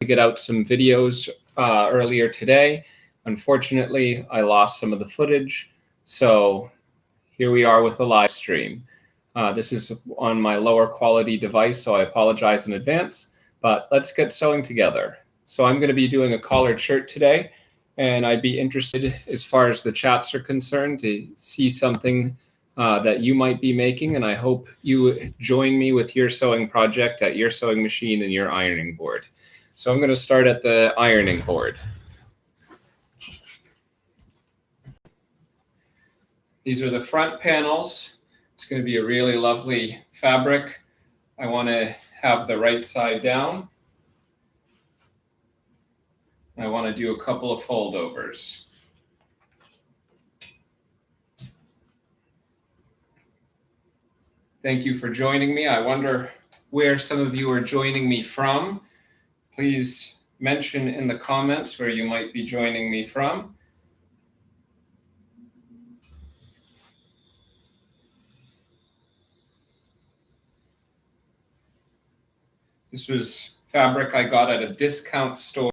to get out some videos earlier today. Unfortunately, I lost some of the footage, so here we are with a live stream. This is on my lower quality device, so I apologize in advance, but let's get sewing together. So I'm going to be doing a collared shirt today, and I'd be interested, as far as the chats are concerned, to see something that you might be making, and I hope you join me with your sewing project at your sewing machine and your ironing board. So I'm going to start at the ironing board. These are the front panels. It's going to be a really lovely fabric. I want to have the right side down. I want to do a couple of foldovers. Thank you for joining me. I wonder where some of you are joining me from. Please mention in the comments where you might be joining me from. This was fabric I got at a discount store.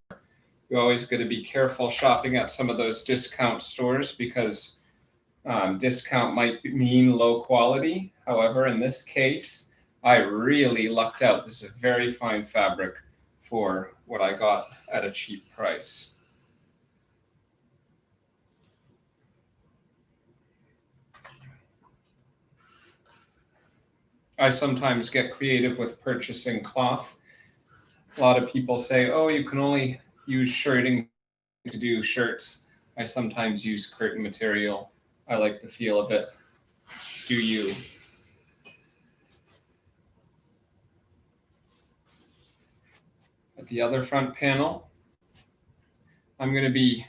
You're always going to be careful shopping at some of those discount stores because discount might mean low quality. However, in this case, I really lucked out. This is a very fine fabric for what I got at a cheap price. I sometimes get creative with purchasing cloth. A lot of people say, oh, you can only use shirting to do shirts. I sometimes use curtain material. I like the feel of it. Do you? At the other front panel, I'm going to be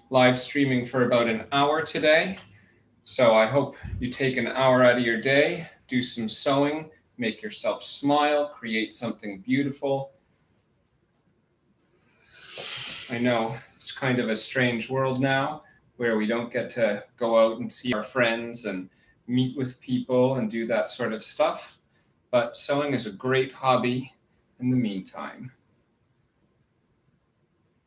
live streaming for about an hour today. So I hope you take an hour out of your day, do some sewing, make yourself smile, create something beautiful. I know it's kind of a strange world now where we don't get to go out and see our friends and meet with people and do that sort of stuff. But sewing is a great hobby in the meantime.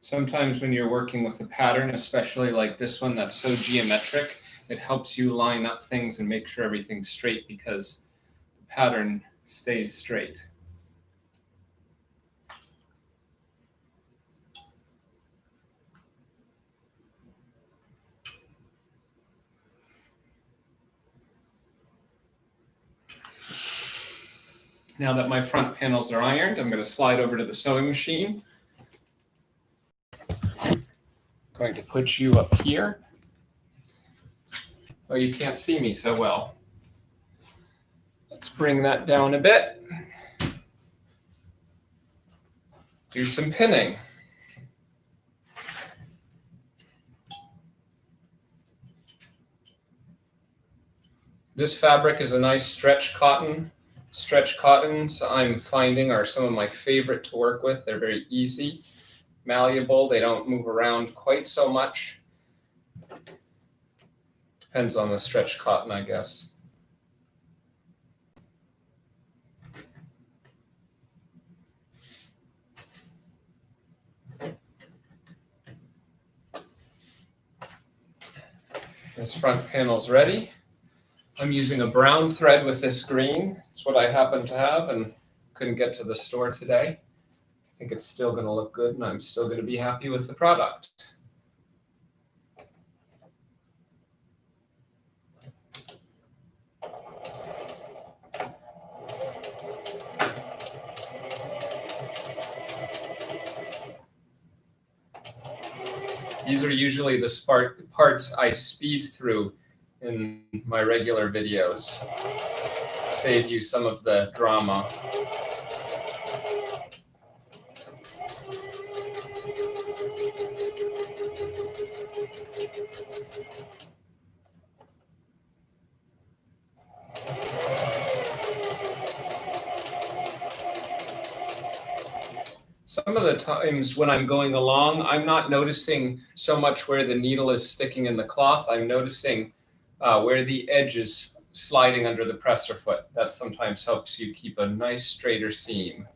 Sometimes when you're working with a pattern, especially like this one that's so geometric, it helps you line up things and make sure everything's straight because the pattern stays straight. Now that my front panels are ironed, I'm going to slide over to the sewing machine. I'm going to put you up here. Oh, you can't see me so well. Let's bring that down a bit. Do some pinning. This fabric is a nice stretch cotton. Stretch cottons I'm finding are some of my favorite to work with. They're very easy, malleable. They don't move around quite so much. Depends on the stretch cotton, I guess. This front panel's ready. I'm using a brown thread with this green. It's what I happen to have and couldn't get to the store today. I think it's still going to look good and I'm still going to be happy with the product. These are usually the parts I speed through in my regular videos. Save you some of the drama. Some of the times when I'm going along, I'm not noticing so much where the needle is sticking in the cloth. I'm noticing where the edge is sliding under the presser foot. That sometimes helps you keep a nice straighter seam.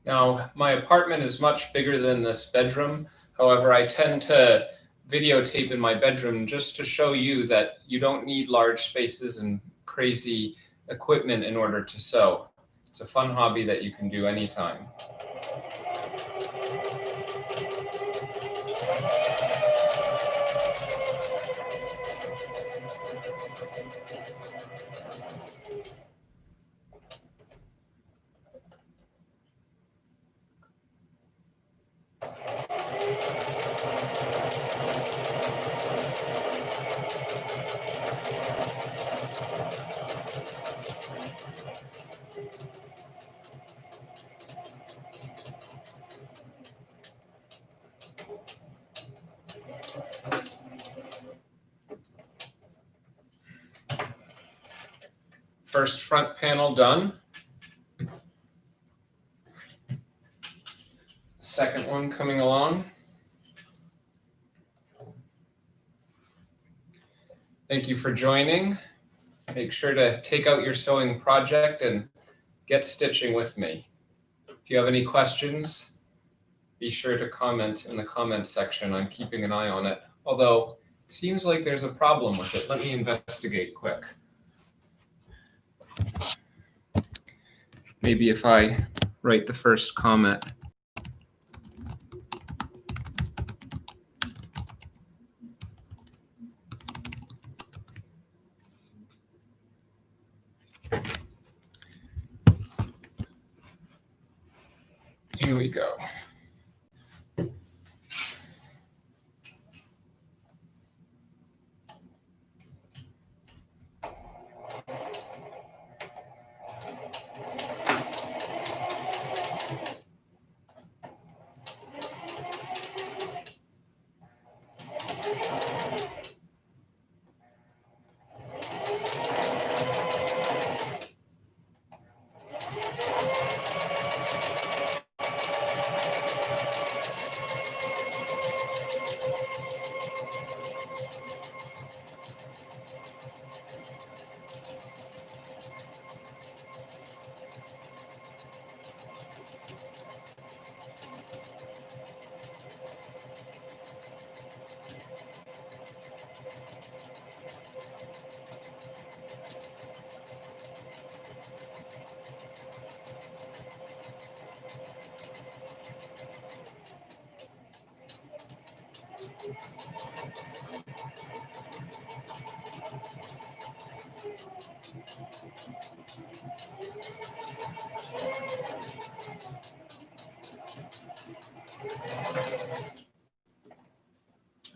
Now, my apartment is much bigger than this bedroom. However, I tend to videotape in my bedroom just to show you that you don't need large spaces and crazy equipment in order to sew. It's a fun hobby that you can do anytime. First front panel done. Second one coming along. Thank you for joining. Make sure to take out your sewing project and get stitching with me. If you have any questions, be sure to comment in the comments section. I'm keeping an eye on it. Although it seems like there's a problem with it. Let me investigate quick. Maybe if I write the first comment. Here we go.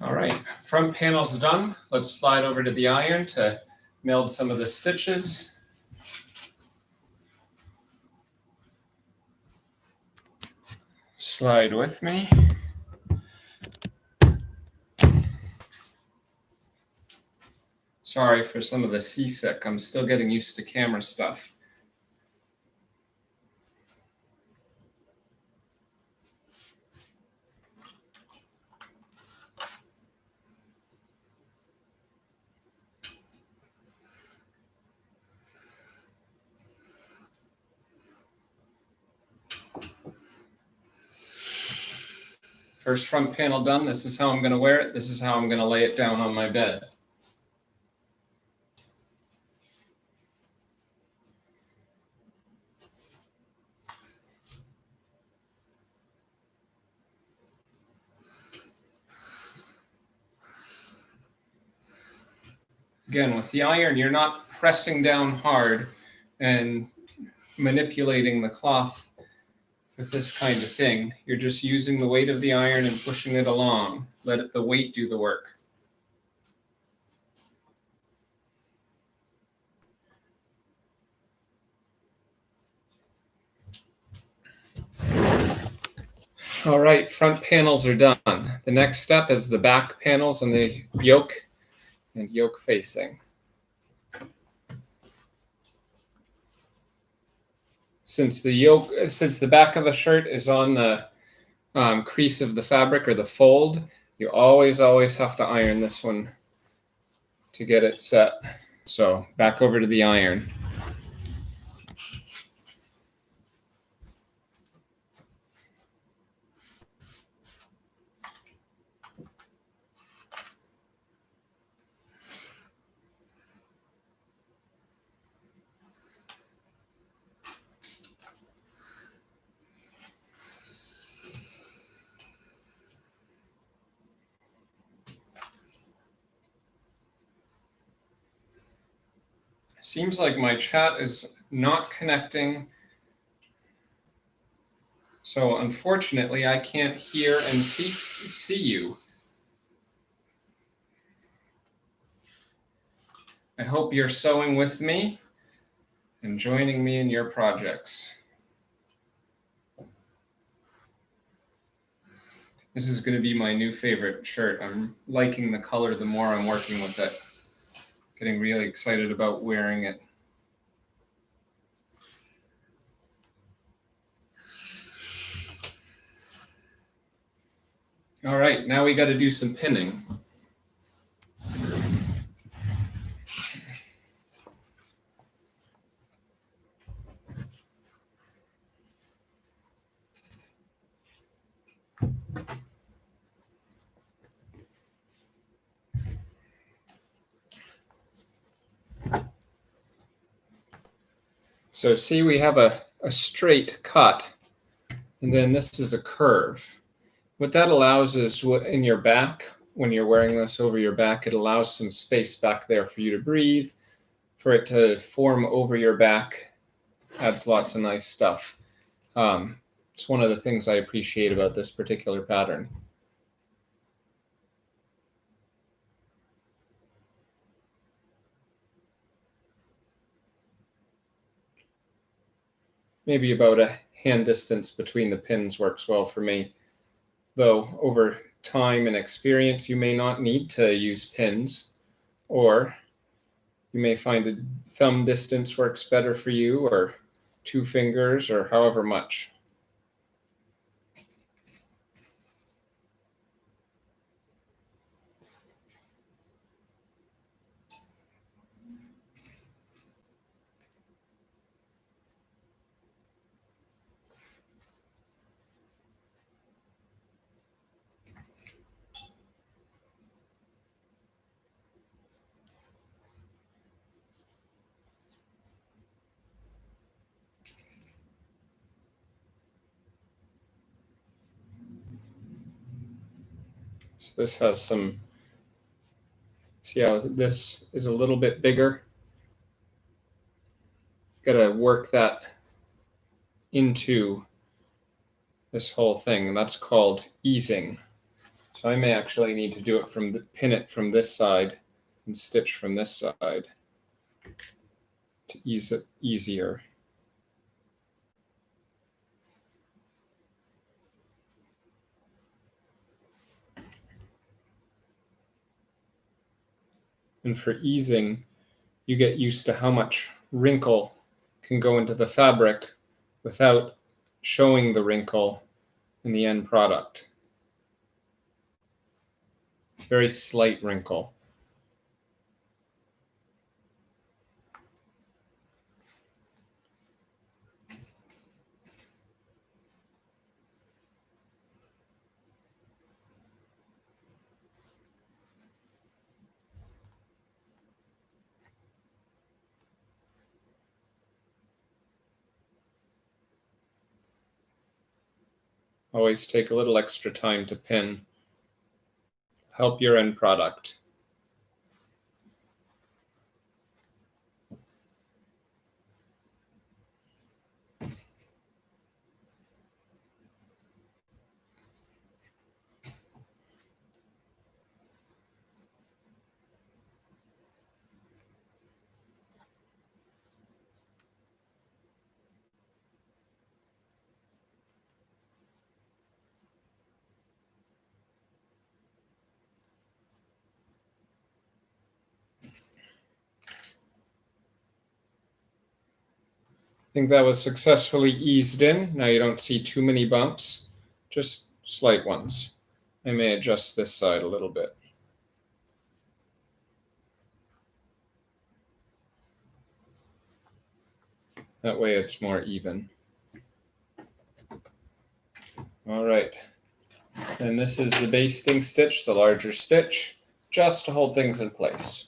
All right, front panel's done. Let's slide over to the iron to meld some of the stitches. Slide with me. Sorry for some of the seasick. I'm still getting used to camera stuff. First front panel done. This is how I'm going to wear it. This is how I'm going to lay it down on my bed. Again, with the iron, you're not pressing down hard and manipulating the cloth with this kind of thing. You're just using the weight of the iron and pushing it along. Let the weight do the work. All right, front panels are done. The next step is the back panels and the yoke and yoke facing. Since the back of the shirt is on the crease of the fabric or the fold, you always have to iron this one to get it set. So back over to the iron. Seems like my chat is not connecting. So unfortunately, I can't hear and see you. I hope you're sewing with me and joining me in your projects. This is going to be my new favorite shirt. I'm liking the color the more I'm working with it. Getting really excited about wearing it. All right, now we got to do some pinning. So see, we have a straight cut, and then this is a curve. What that allows is in your back, when you're wearing this over your back, it allows some space back there for you to breathe, for it to form over your back. Adds lots of nice stuff. It's one of the things I appreciate about this particular pattern. Maybe about a hand distance between the pins works well for me. Though over time and experience, you may not need to use pins, or you may find a thumb distance works better for you, or 2 fingers, or however much. So this has some, see how this is a little bit bigger? Got to work that into this whole thing, and that's called easing. So I may actually need to do it from pin it from this side and stitch from this side to ease it easier. And for easing, you get used to how much wrinkle can go into the fabric without showing the wrinkle in the end product. Very slight wrinkle. Always take a little extra time to pin. Help your end product. I think that was successfully eased in. Now you don't see too many bumps, just slight ones. I may adjust this side a little bit. That way it's more even. All right. And this is the basting stitch, the larger stitch, just to hold things in place.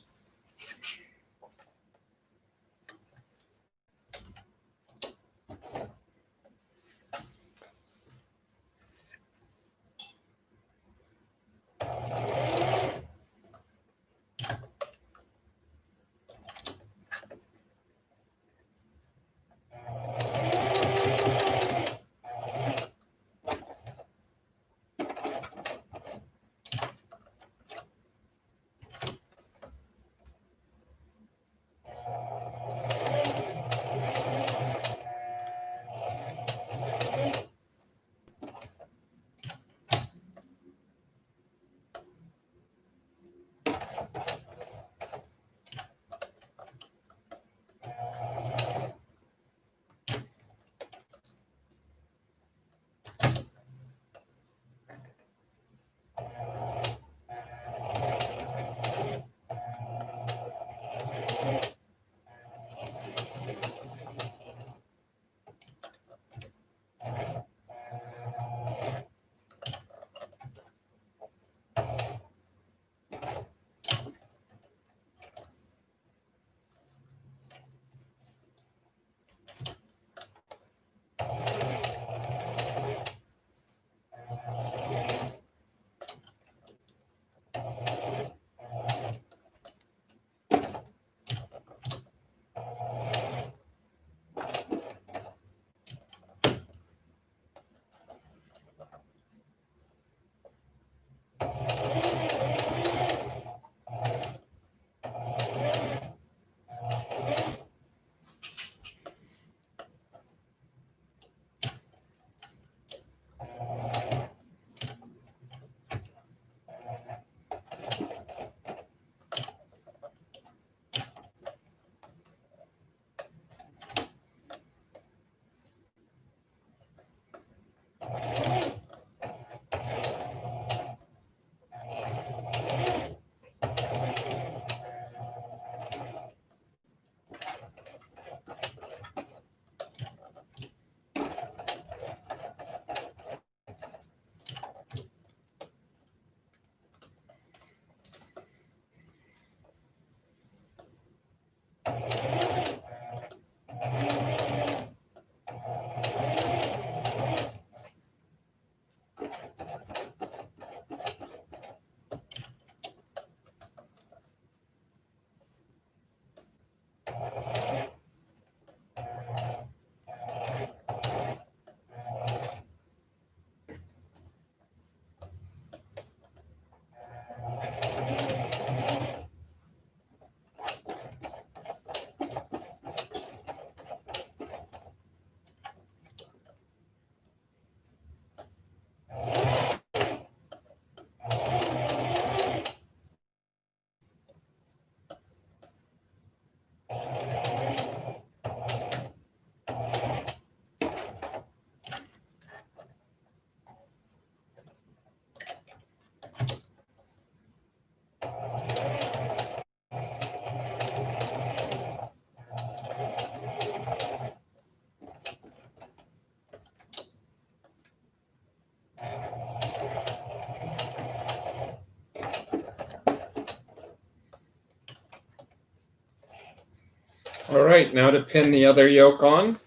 All right, now to pin the other yoke on.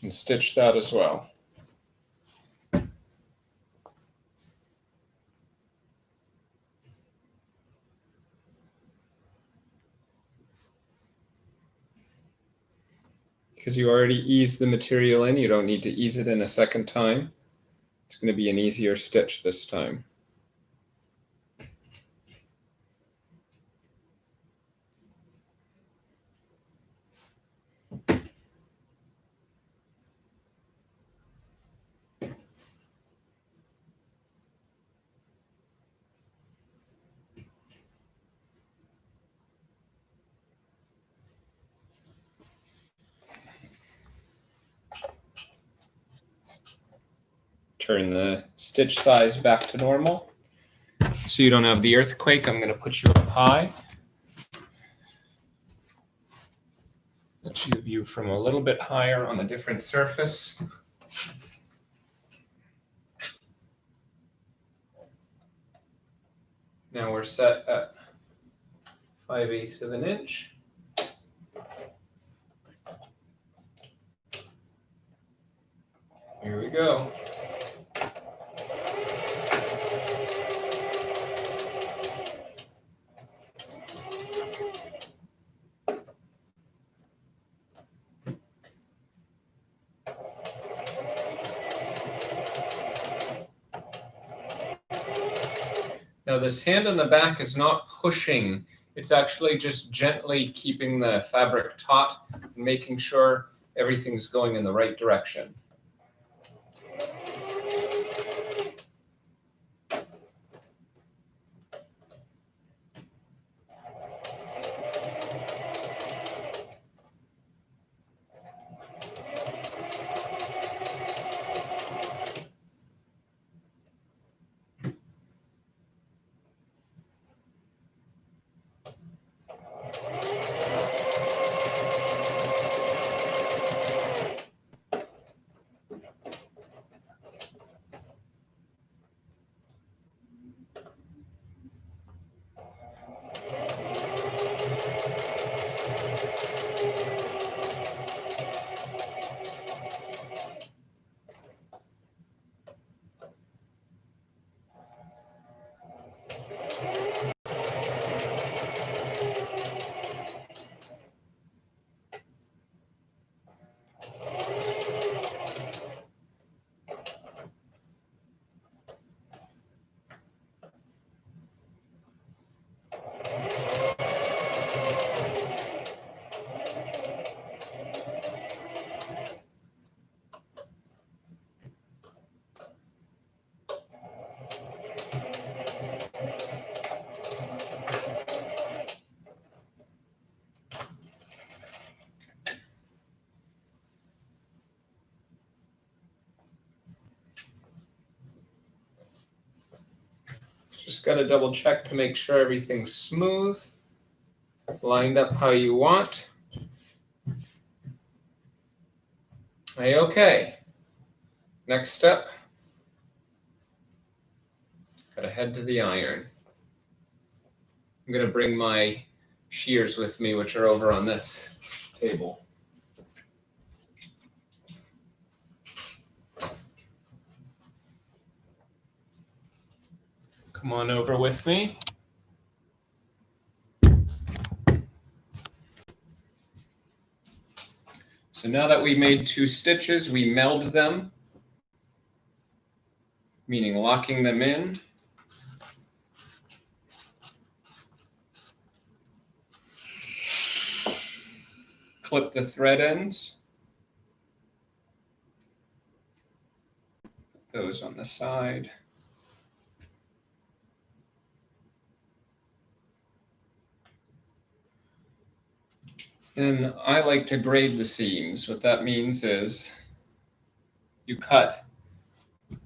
And stitch that as well. Because you already eased the material in, you don't need to ease it in a second time. It's going to be an easier stitch this time. Turn the stitch size back to normal. So you don't have the earthquake, I'm going to put you up high. Let you view from a little bit higher on a different surface. Now we're set at 5/8 of an inch. Here we go. Now this hand on the back is not pushing, it's actually just gently keeping the fabric taut and making sure everything's going in the right direction. Just got to double check to make sure everything's smooth, lined up how you want. Okay. Next step, got to head to the iron. I'm going to bring my shears with me, which are over on this table. Come on over with me. So now that we made 2 stitches, we meld them, meaning locking them in. Clip the thread ends. Those on the side. And I like to grade the seams. What that means is you cut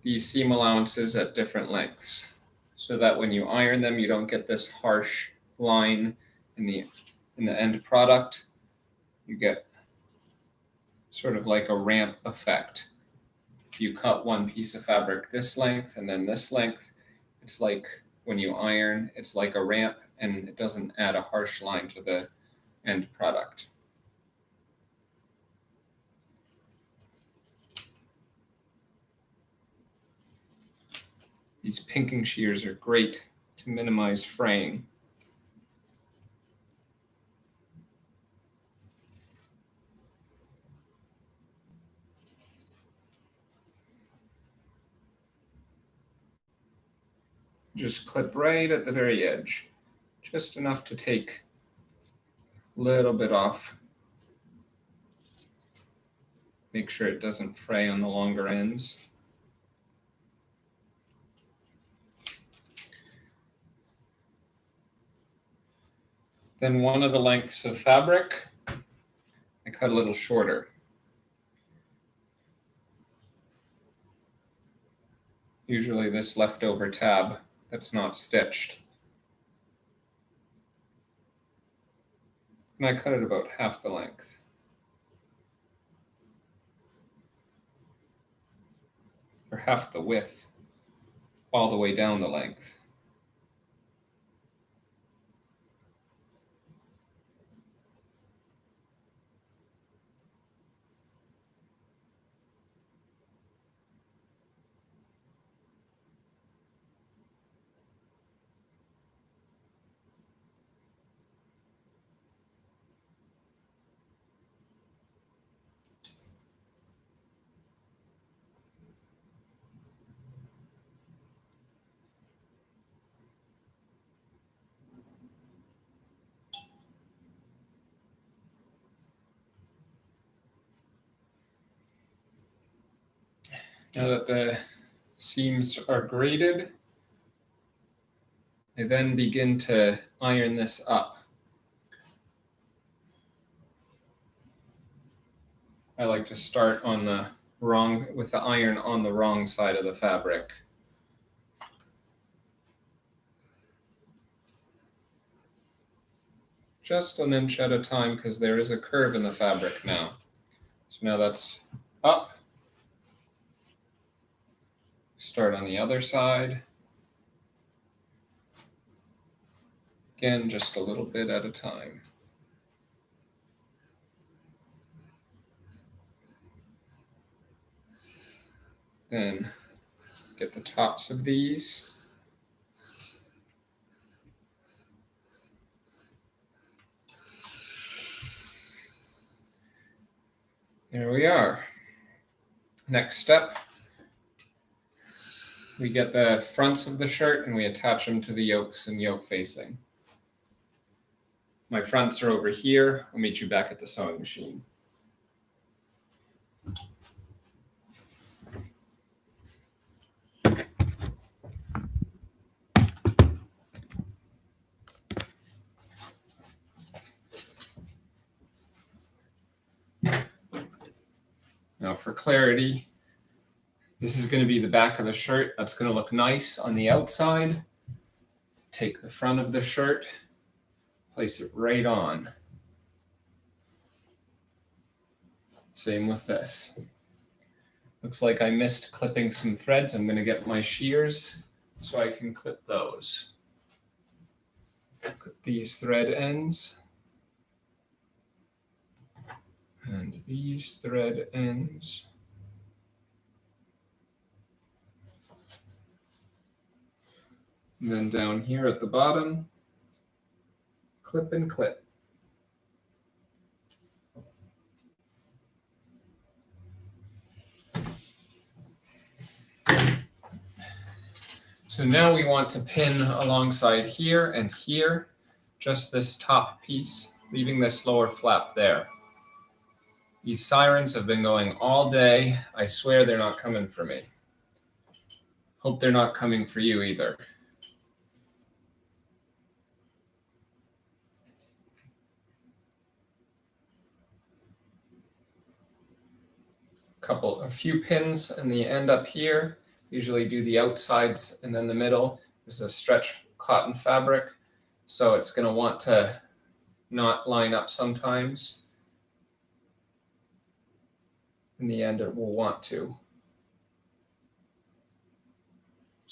these seam allowances at different lengths so that when you iron them, you don't get this harsh line in the end product. You get sort of like a ramp effect. If you cut one piece of fabric this length and then this length, It's like when you iron, it's like a ramp, and it doesn't add a harsh line to the end product. These pinking shears are great to minimize fraying. Just clip right at the very edge, just enough to take a little bit off. Make sure it doesn't fray on the longer ends. Then one of the lengths of fabric, I cut a little shorter. Usually this leftover tab that's not stitched. And I cut it about half the length. Or half the width, all the way down the length. Now that the seams are graded, I then begin to iron this up. I like to start on the with the iron on the wrong side of the fabric. Just an inch at a time because there is a curve in the fabric now. So now that's up. Start on the other side. Again, just a little bit at a time. Then get the tops of these. There we are. Next step, we get the fronts of the shirt and we attach them to the yokes and yoke facing. My fronts are over here. I'll meet you back at the sewing machine. Now for clarity, this is going to be the back of the shirt. That's going to look nice on the outside. Take the front of the shirt, place it right on. Same with this. Looks like I missed clipping some threads. I'm going to get my shears so I can clip those. Clip these thread ends. And these thread ends. And then down here at the bottom, clip and clip. So now we want to pin alongside here and here, just this top piece, leaving this lower flap there. These sirens have been going all day. I swear they're not coming for me. Hope they're not coming for you either. A few pins in the end up here. Usually do the outsides and then the middle. This is a stretch cotton fabric, so it's going to want to not line up sometimes. In the end, it will want to.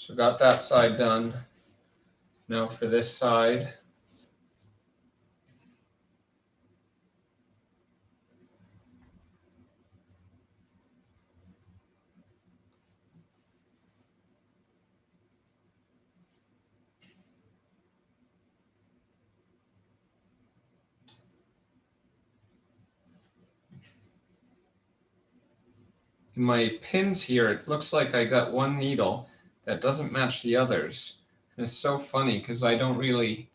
So got that side done. Now for this side. In my pins here, it looks like I got one needle that doesn't match the others. And it's so funny because I don't really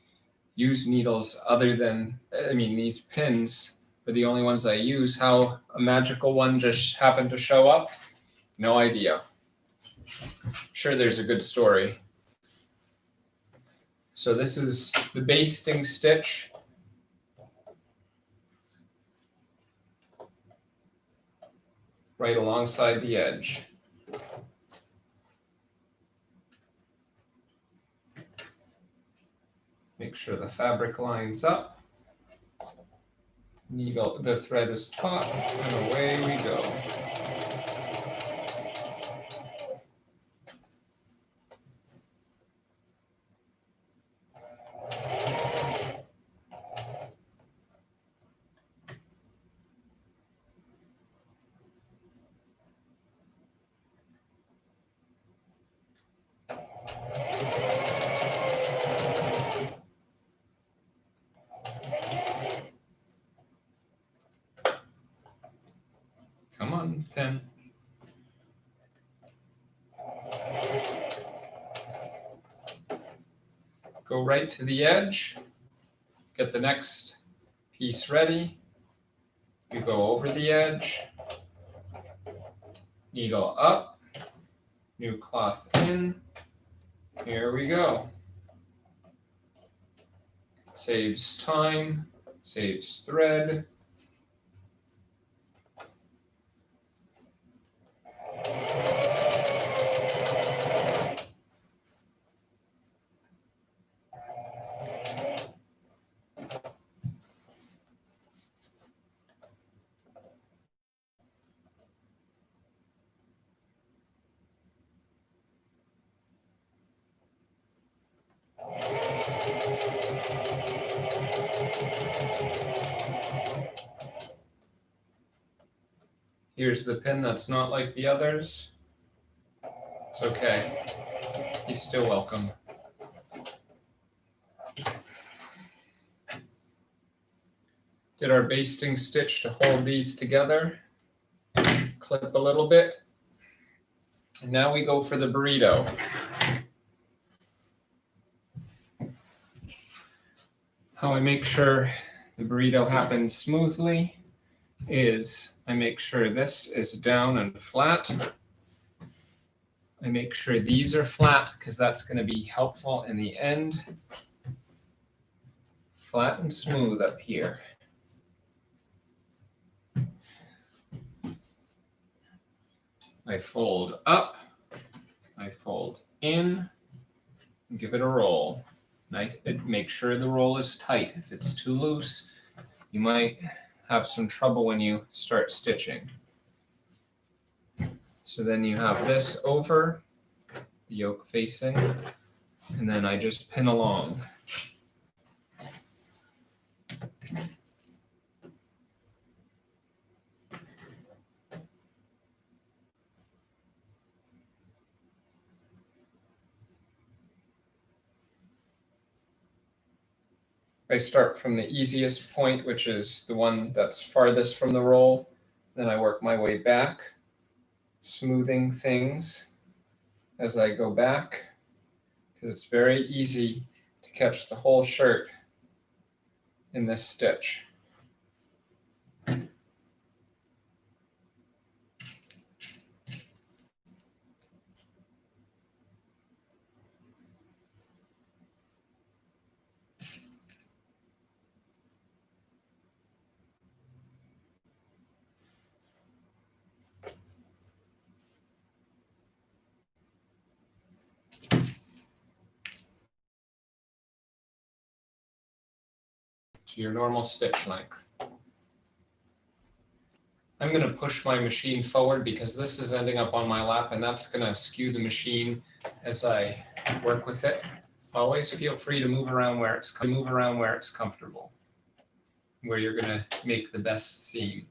use needles other than, these pins are the only ones I use. How a magical one just happened to show up, no idea. I'm sure there's a good story. So this is the basting stitch. Right alongside the edge. Make sure the fabric lines up. Needle, the thread is taut, and away we go. Come on, pen. Go right to the edge. Get the next piece ready. You go over the edge. Needle up. New cloth in. Here we go. Saves time, saves thread. Here's the pin that's not like the others. It's okay. He's still welcome. Did our basting stitch to hold these together. Clip a little bit. And now we go for the burrito. How I make sure the burrito happens smoothly is I make sure this is down and flat. I make sure these are flat because that's going to be helpful in the end. Flat and smooth up here. I fold up, I fold in, and give it a roll. Make sure the roll is tight. If it's too loose, you might have some trouble when you start stitching. So then you have this over, the yoke facing, and then I just pin along. I start from the easiest point, which is the one that's farthest from the roll. Then I work my way back, smoothing things as I go back, because it's very easy to catch the whole shirt in this stitch. To your normal stitch length. I'm going to push my machine forward because this is ending up on my lap and that's going to skew the machine as I work with it. Always feel free to move around where it's comfortable, where you're going to make the best seam.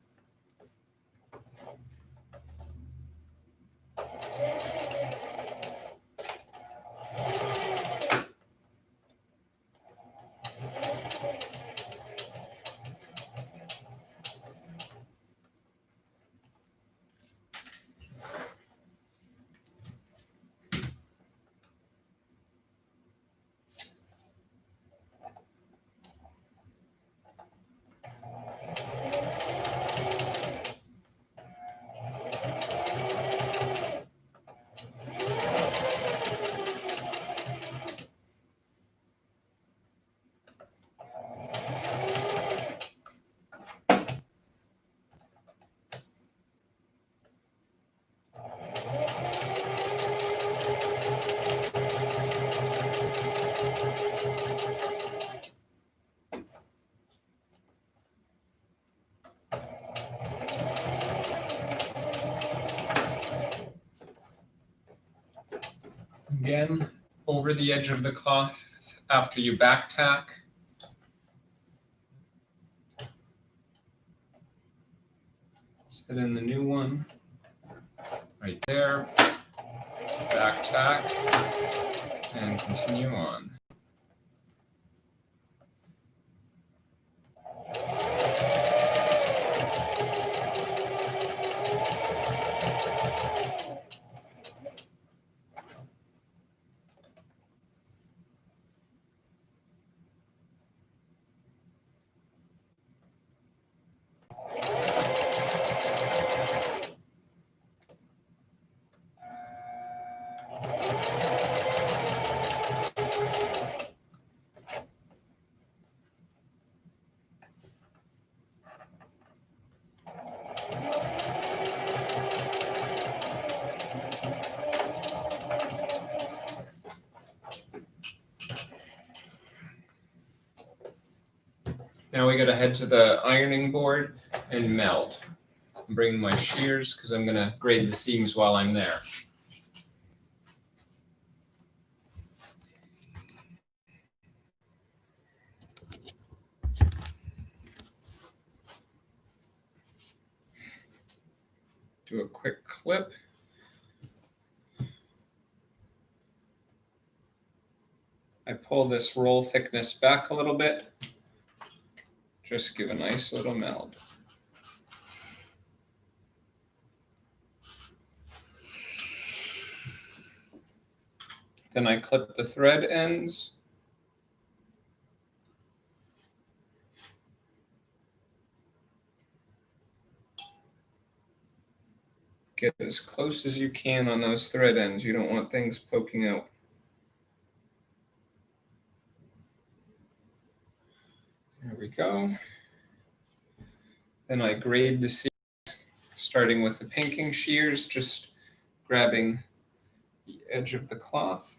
Again, over the edge of the cloth after you back tack. Set in the new one right there, back tack, and continue on. Now we got to head to the ironing board and meld. I'm bringing my shears because I'm going to grade the seams while I'm there. Do a quick clip. I pull this roll thickness back a little bit. Just give a nice little meld. Then I clip the thread ends. Get as close as you can on those thread ends. You don't want things poking out. There we go. Then I grade the seam, starting with the pinking shears, just grabbing the edge of the cloth.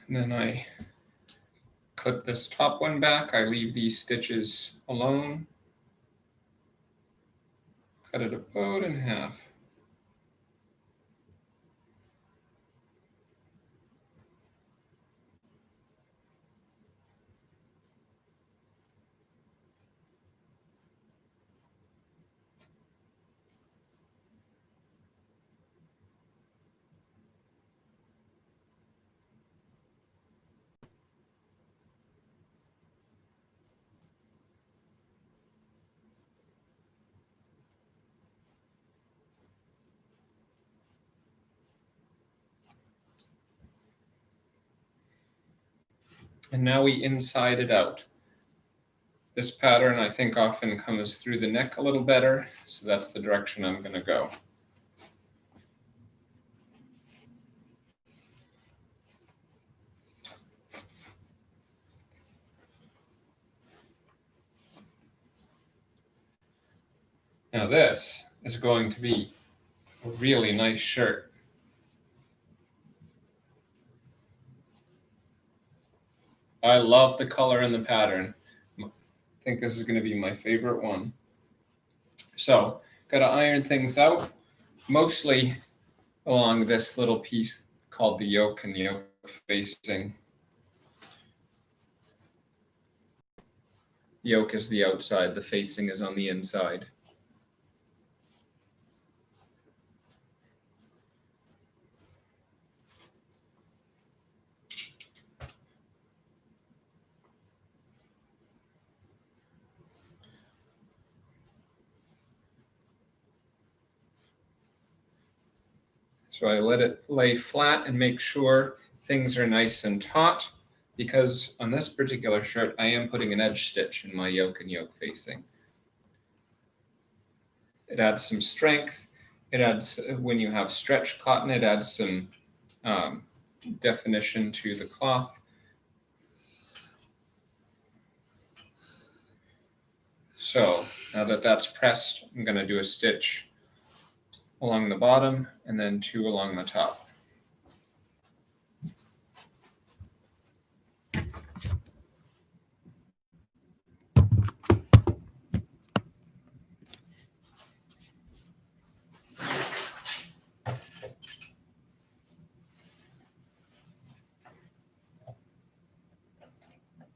And then I clip this top one back. I leave these stitches alone. Cut it about in half. And now we inside it out. This pattern, I think, often comes through the neck a little better, so that's the direction I'm going to go. Now this is going to be a really nice shirt. I love the color and the pattern. I think this is going to be my favorite one. So, got to iron things out, mostly along this little piece called the yoke and yoke facing. Yoke is the outside, the facing is on the inside. So I let it lay flat and make sure things are nice and taut, because on this particular shirt, I am putting an edge stitch in my yoke and yoke facing. It adds some strength. It adds, when you have stretch cotton, it adds some definition to the cloth. So now that that's pressed, I'm going to do a stitch along the bottom and then 2 along the top.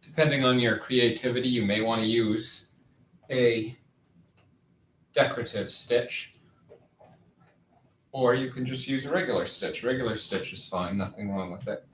Depending on your creativity, you may want to use a decorative stitch, or you can just use a regular stitch. Regular stitch is fine, nothing wrong with it.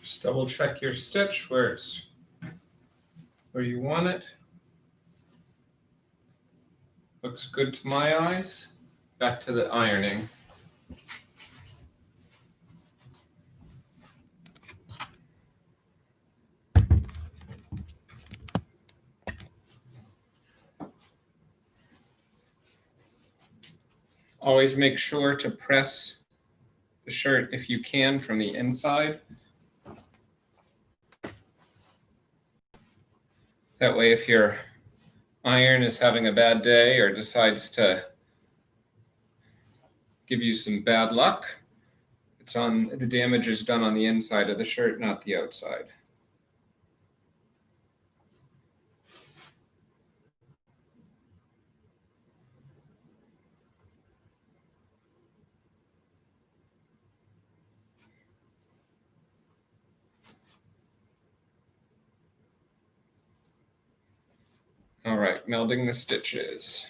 Just double check your stitch where you want it. Looks good to my eyes. Back to the ironing. Always make sure to press the shirt if you can from the inside. That way, if your iron is having a bad day or decides to give you some bad luck, the damage is done on the inside of the shirt, not the outside. All right, melding the stitches.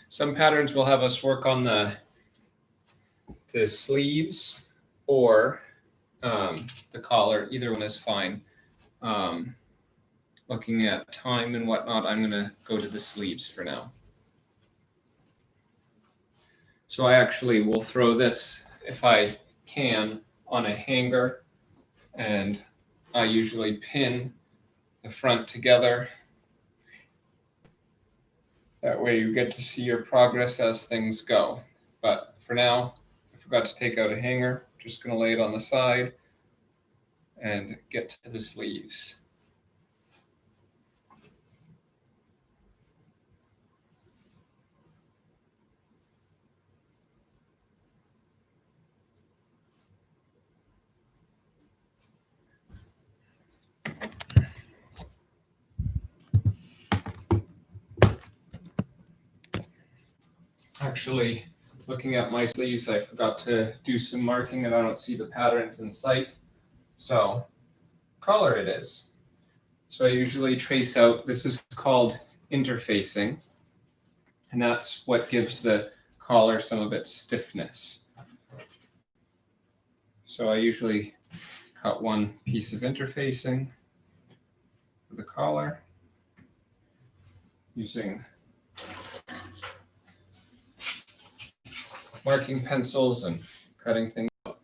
Some patterns will have us work on the sleeves or the collar. Either one is fine. Looking at time and whatnot, I'm going to go to the sleeves for now. So I actually will throw this, if I can, on a hanger, and I usually pin the front together. That way you get to see your progress as things go. But for now, I forgot to take out a hanger. Just going to lay it on the side and get to the sleeves. Actually, looking at my sleeves, I forgot to do some marking and I don't see the patterns in sight. So, collar it is. So I usually trace out, this is called interfacing, and that's what gives the collar some of its stiffness. So I usually cut one piece of interfacing for the collar using marking pencils and cutting things out.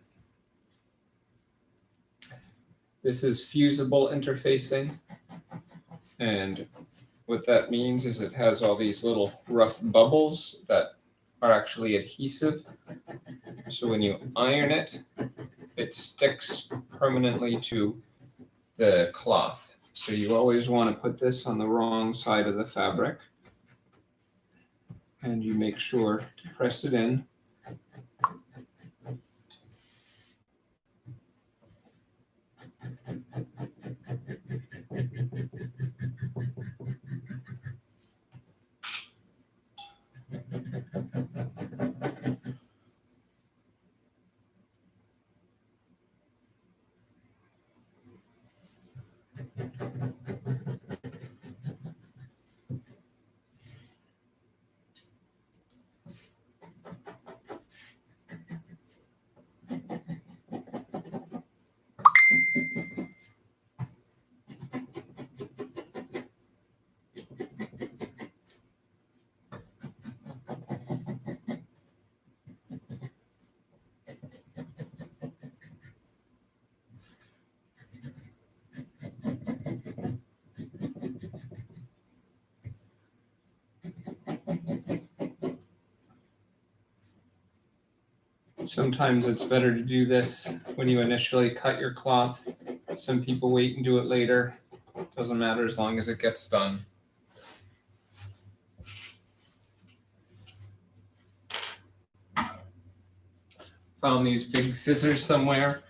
This is fusible interfacing, and what that means is it has all these little rough bubbles that are actually adhesive. So when you iron it, it sticks permanently to the cloth. So you always want to put this on the wrong side of the fabric, and you make sure to press it in. Sometimes it's better to do this when you initially cut your cloth. Some people wait and do it later. Doesn't matter as long as it gets done. Found these big scissors somewhere.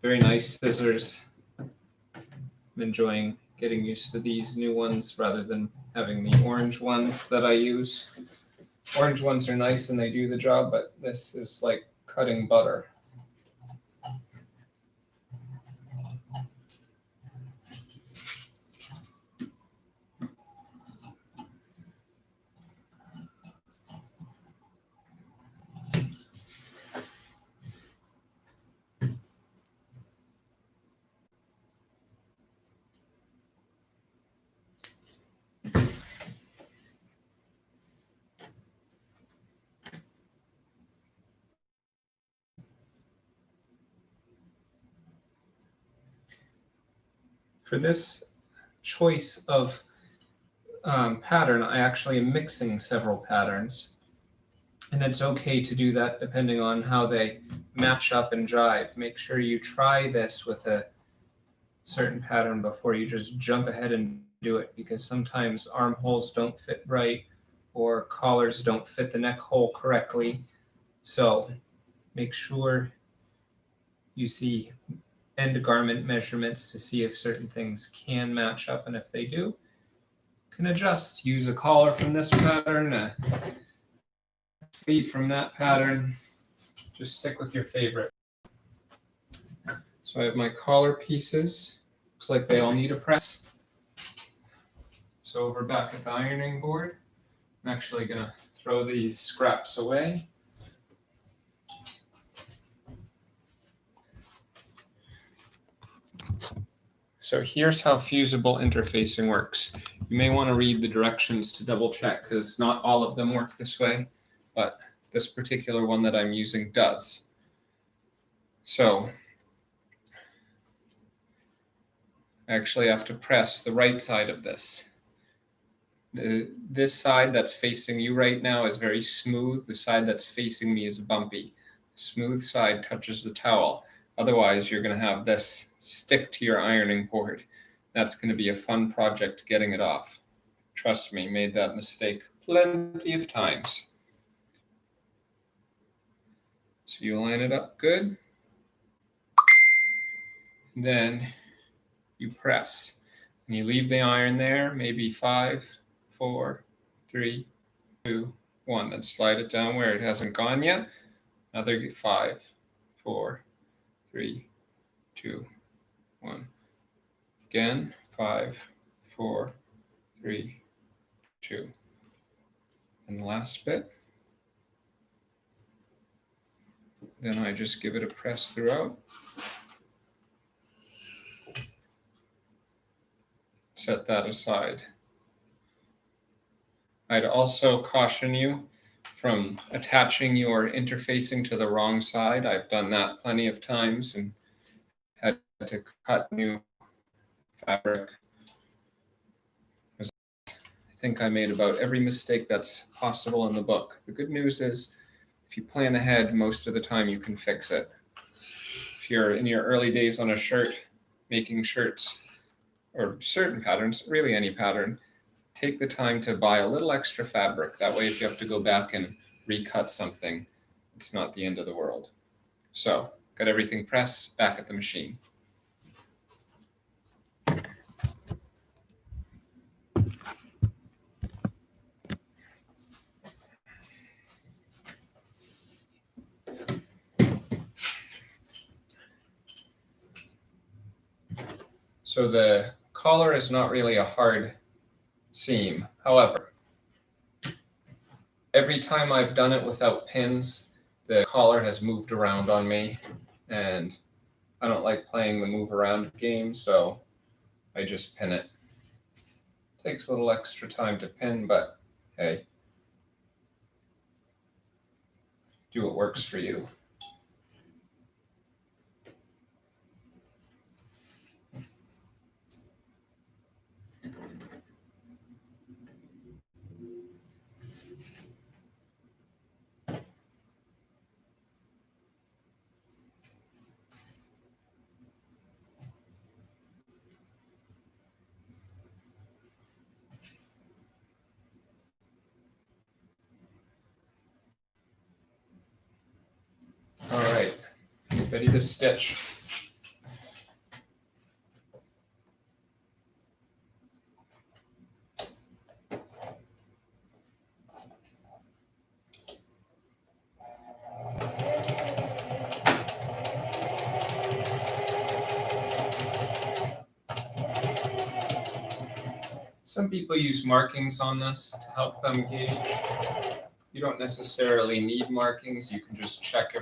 Very nice scissors. I'm enjoying getting used to these new ones rather than having the orange ones that I use. Orange ones are nice and they do the job, but this is like cutting butter. For this choice of pattern, I actually am mixing several patterns. And it's okay to do that depending on how they match up and jive. Make sure you try this with a certain pattern before you just jump ahead and do it, because sometimes armholes don't fit right or collars don't fit the neck hole correctly. So make sure you see end garment measurements to see if certain things can match up, and if they do, you can adjust. Use a collar from this pattern, a sleeve from that pattern. Just stick with your favorite. So I have my collar pieces. Looks like they all need a press. So over back at the ironing board, I'm actually going to throw these scraps away. So here's how fusible interfacing works. You may want to read the directions to double check, because not all of them work this way, but this particular one that I'm using does. So I actually have to press the right side of this. This side that's facing you right now is very smooth. The side that's facing me is bumpy. The smooth side touches the towel. Otherwise, you're going to have this stick to your ironing board. That's going to be a fun project getting it off. Trust me, made that mistake plenty of times. So you line it up good. Then you press. And you leave the iron there, maybe 5, 4, 3, 2, 1. Then slide it down where it hasn't gone yet. Another 5, 4, 3, 2, 1. Again, 5, 4, 3, 2. And the last bit. Then I just give it a press throughout. Set that aside. I'd also caution you from attaching your interfacing to the wrong side. I've done that plenty of times and had to cut new fabric. I think I made about every mistake that's possible in the book. The good news is, if you plan ahead, most of the time you can fix it. If you're in your early days on a shirt, making shirts or certain patterns, really any pattern, take the time to buy a little extra fabric. That way, if you have to go back and recut something, it's not the end of the world. So, got everything pressed, back at the machine. So the collar is not really a hard seam. However, every time I've done it without pins, the collar has moved around on me, and I don't like playing the move around game, so I just pin it. Takes a little extra time to pin, but hey, do what works for you. All right, ready to stitch. Some people use markings on this to help them gauge. You don't necessarily need markings. You can just check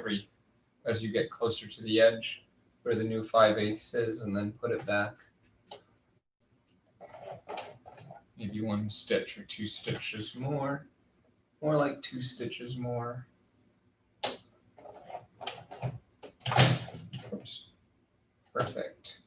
as you get closer to the edge where the new 5/8 is, and then put it back. Maybe 1 stitch or 2 stitches more like 2 stitches more. Oops. Perfect.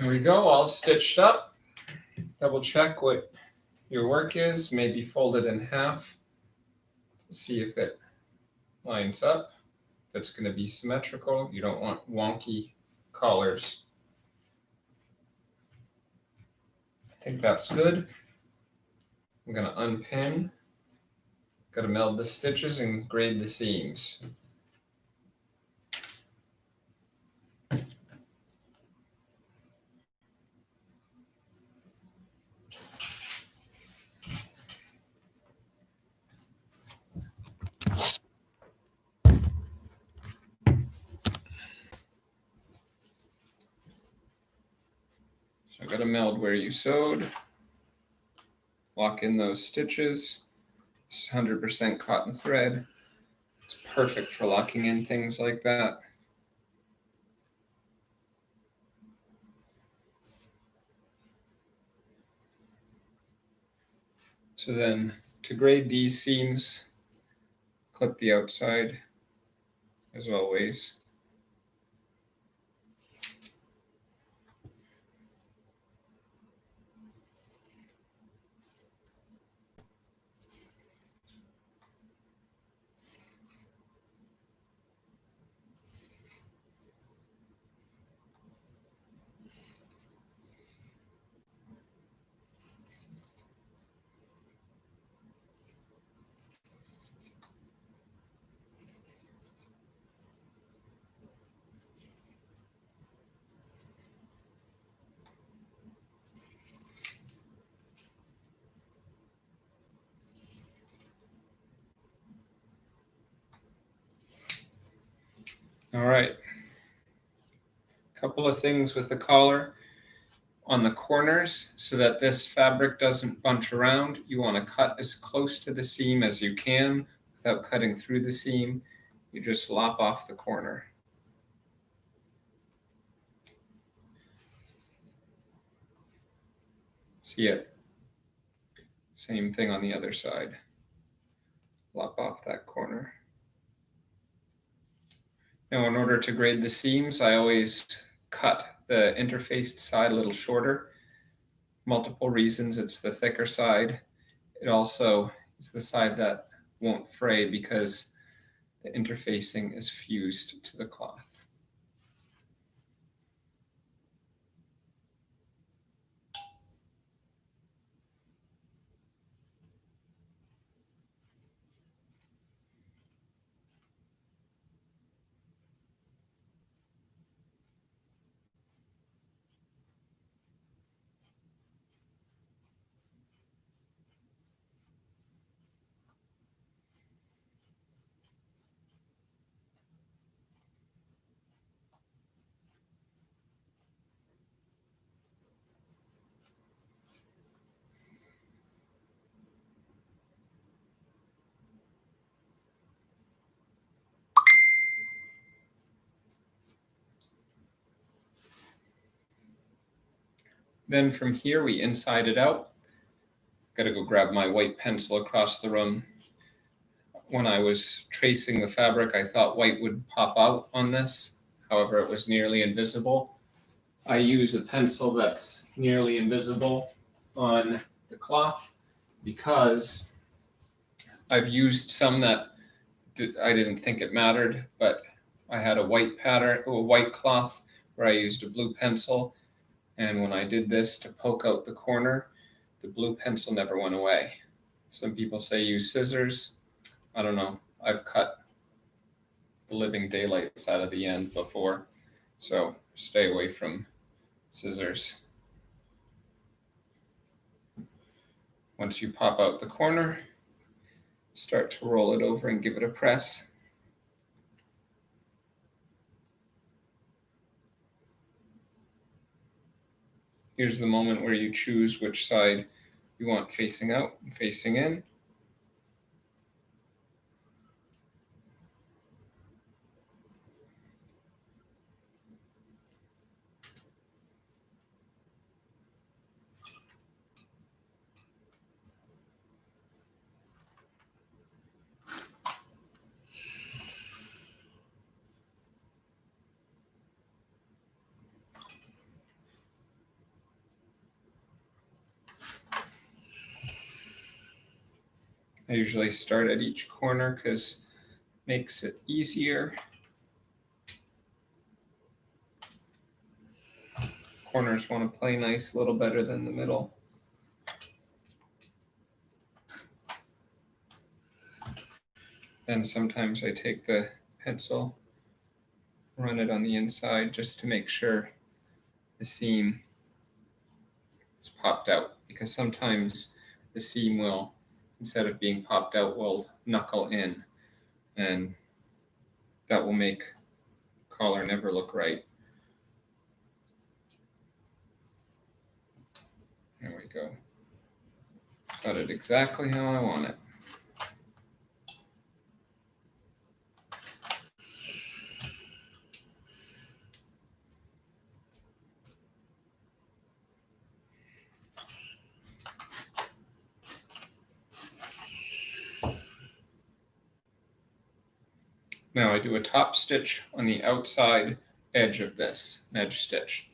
There we go, all stitched up. Double check what your work is, maybe fold it in half to see if it lines up. If it's going to be symmetrical, you don't want wonky collars. I think that's good. I'm going to unpin. Got to meld the stitches and grade the seams. So I got to meld where you sewed. Lock in those stitches. This is 100% cotton thread. It's perfect for locking in things like that. So then to grade these seams, clip the outside as always. All right. Couple of things with the collar. On the corners, so that this fabric doesn't bunch around, you want to cut as close to the seam as you can without cutting through the seam. You just lop off the corner. See it? Same thing on the other side. Lop off that corner. Now, in order to grade the seams, I always cut the interfaced side a little shorter. Multiple reasons. It's the thicker side. It also is the side that won't fray because the interfacing is fused to the cloth. Then from here, we inside it out. Got to go grab my white pencil across the room. When I was tracing the fabric, I thought white would pop out on this. However, it was nearly invisible. I use a pencil that's nearly invisible on the cloth because I've used some that I didn't think it mattered, but I had a white pattern, a white cloth where I used a blue pencil. And when I did this to poke out the corner, the blue pencil never went away. Some people say use scissors. I don't know. I've cut the living daylights out of the end before, so stay away from scissors. Once you pop out the corner, start to roll it over and give it a press. Here's the moment where you choose which side you want facing out and facing in. usually start at each corner because it makes it easier. Corners want to play nice a little better than the middle. Then sometimes I take the pencil, run it on the inside just to make sure the seam is popped out, because sometimes the seam will, instead of being popped out, will knuckle in, and that will make collar never look right. There we go. Got it exactly how I want it. Now I do a top stitch on the outside edge of this edge stitch.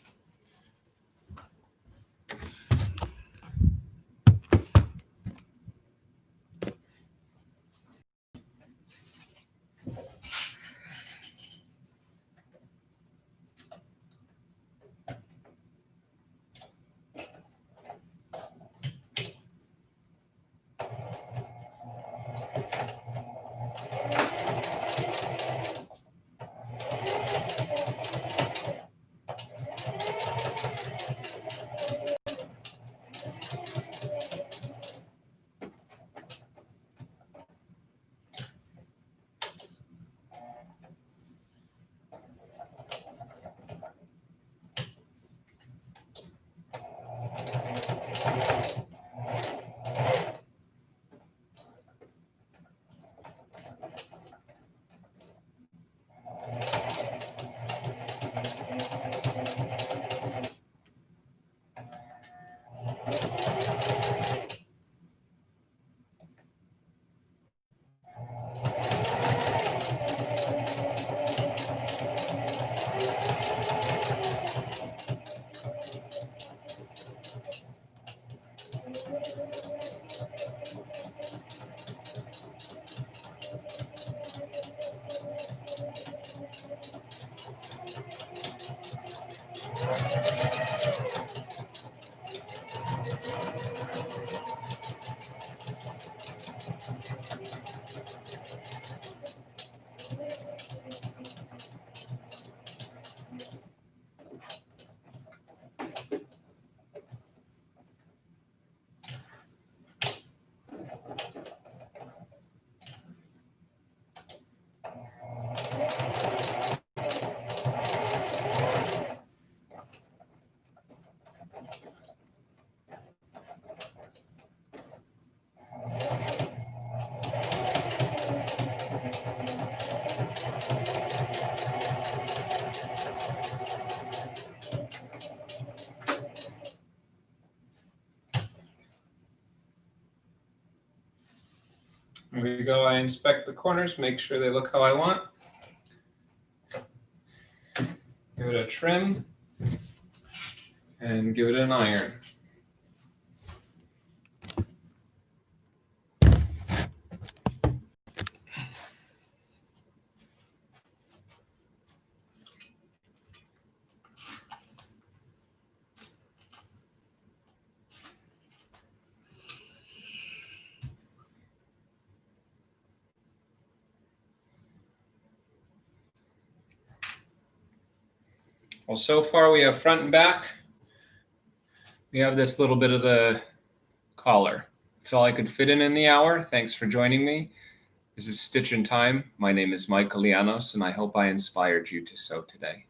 There we go. I inspect the corners, make sure they look how I want. Give it a trim and give it an iron. Well, so far we have front and back. We have this little bit of the collar. That's all I could fit in the hour. Thanks for joining me. This is Stitch in Time. My name is Michael Lianos, and I hope I inspired you to sew today.